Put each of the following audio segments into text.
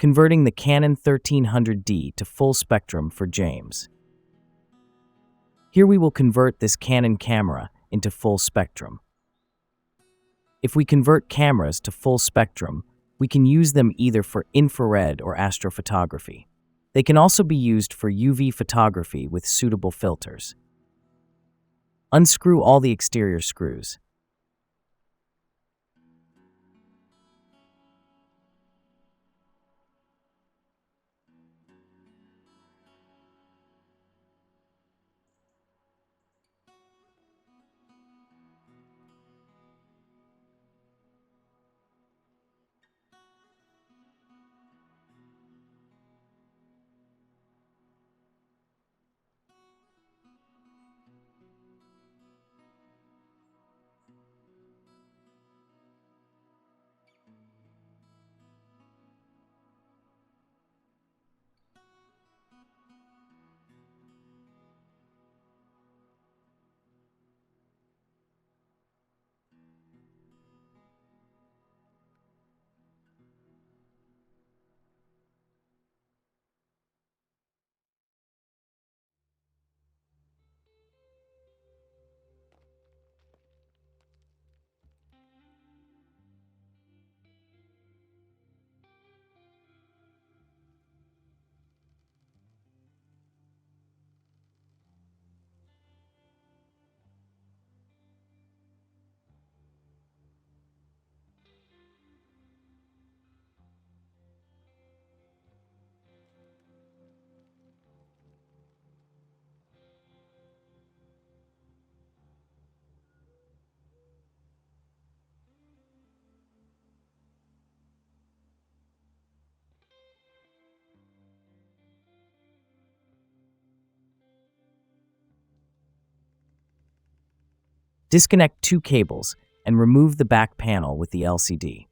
converting the Canon 1300D to full spectrum for James. Here we will convert this Canon camera into full spectrum. If we convert cameras to full spectrum, we can use them either for infrared or astrophotography. They can also be used for UV photography with suitable filters. Unscrew all the exterior screws. Disconnect two cables and remove the back panel with the LCD.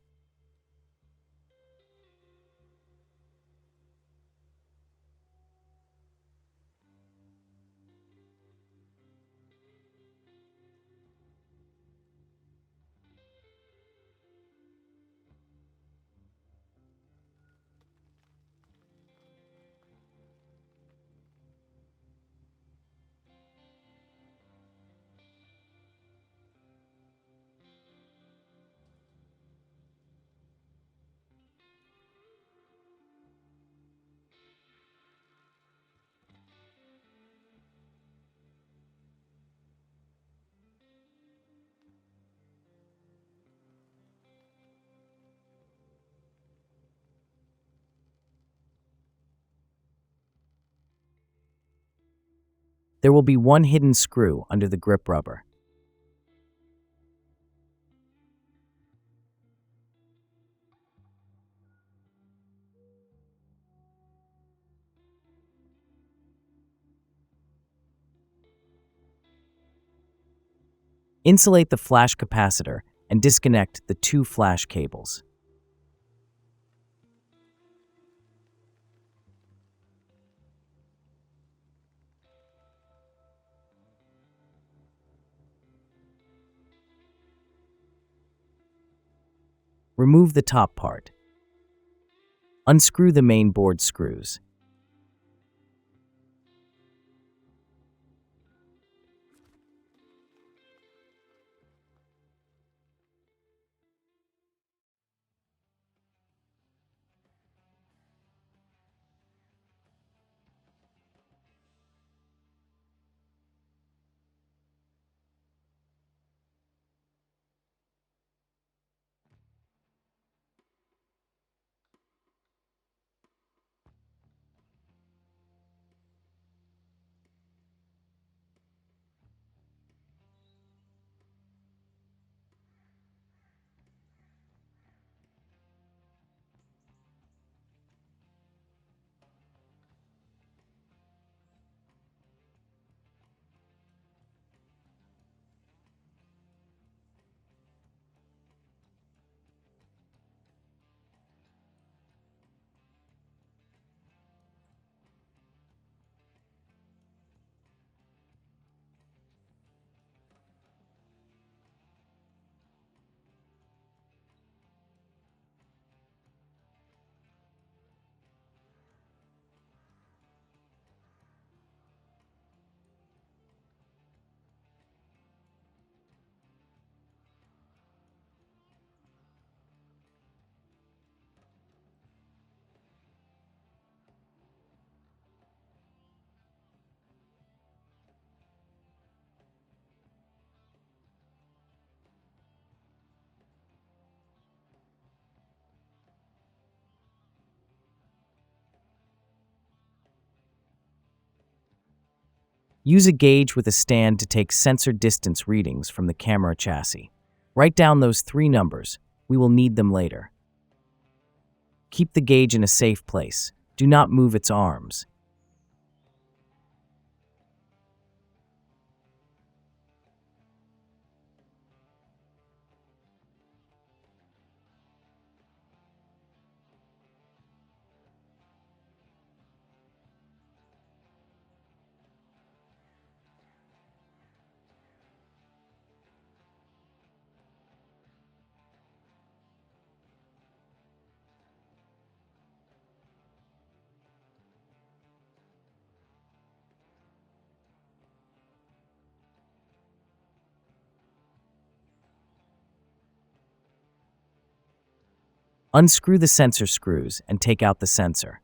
There will be one hidden screw under the grip rubber. Insulate the flash capacitor and disconnect the two flash cables. Remove the top part. Unscrew the main board screws. Use a gauge with a stand to take sensor distance readings from the camera chassis. Write down those 3 numbers. We will need them later. Keep the gauge in a safe place. Do not move its arms. Unscrew the sensor screws and take out the sensor.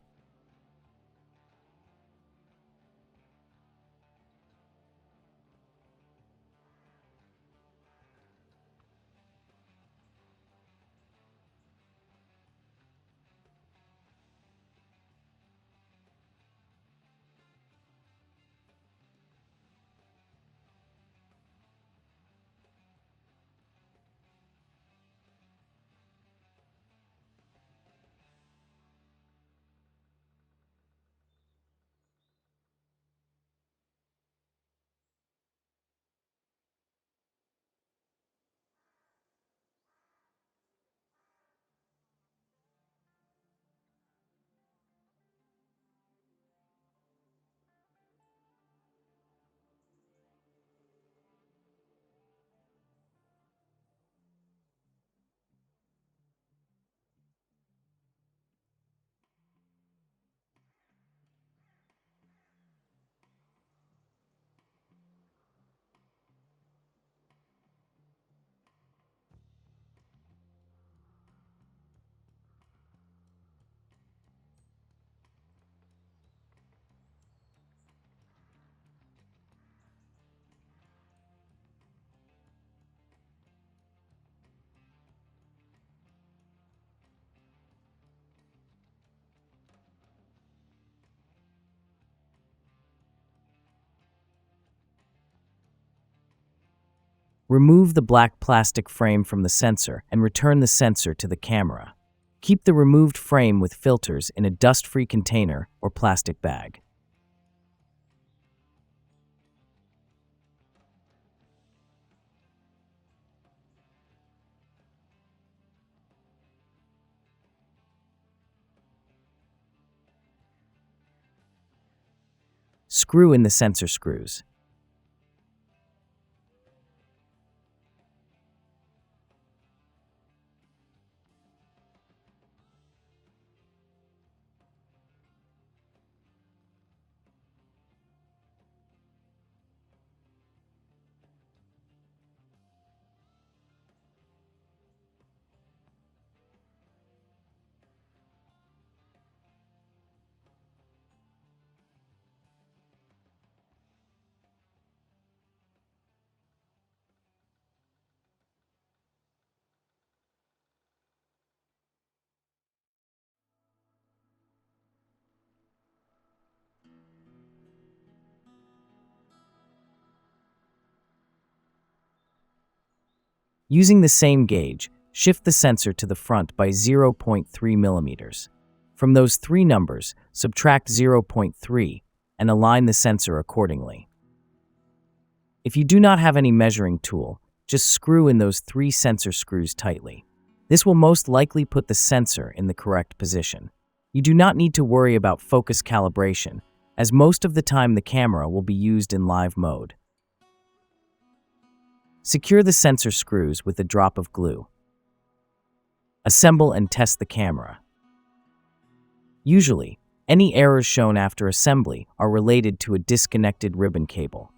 Remove the black plastic frame from the sensor and return the sensor to the camera. Keep the removed frame with filters in a dust-free container or plastic bag. Screw in the sensor screws. Using the same gauge, shift the sensor to the front by 0.3 millimeters. From those 3 numbers, subtract 0.3 and align the sensor accordingly. If you do not have any measuring tool, just screw in those 3 sensor screws tightly. This will most likely put the sensor in the correct position. You do not need to worry about focus calibration, as most of the time the camera will be used in live mode. Secure the sensor screws with a drop of glue. Assemble and test the camera. Usually, any errors shown after assembly are related to a disconnected ribbon cable.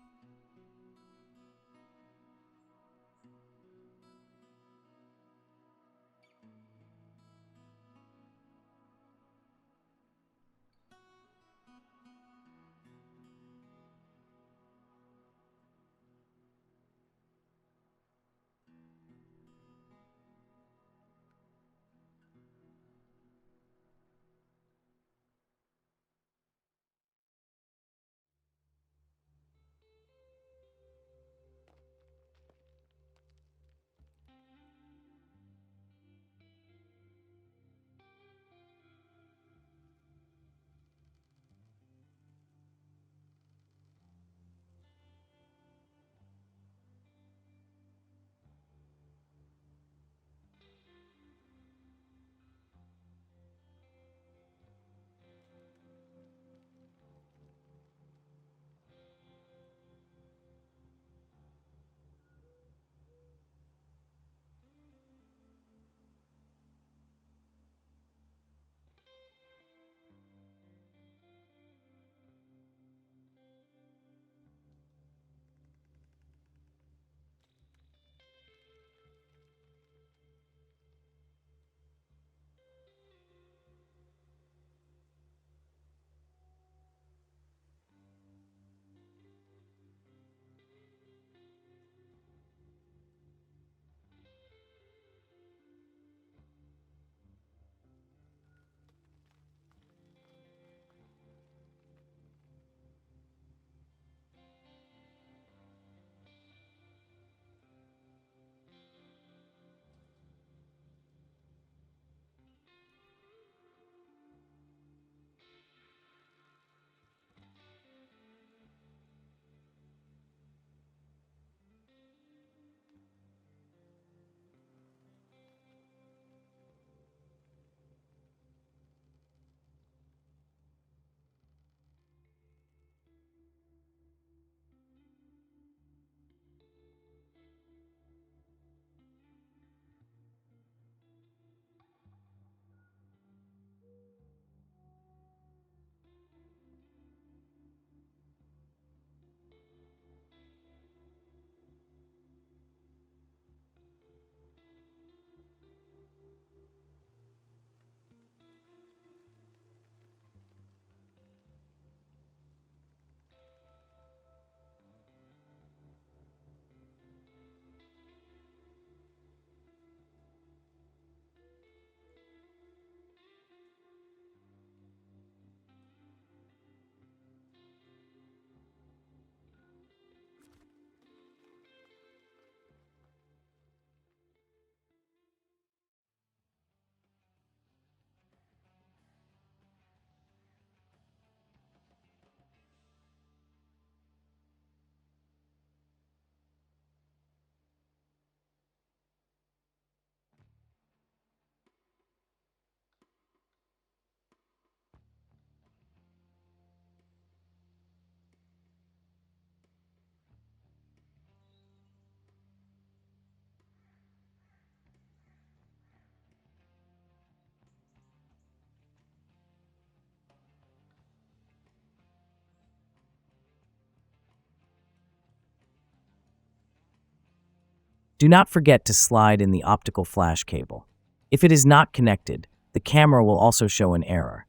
Do not forget to slide in the optical flash cable. If it is not connected, the camera will also show an error.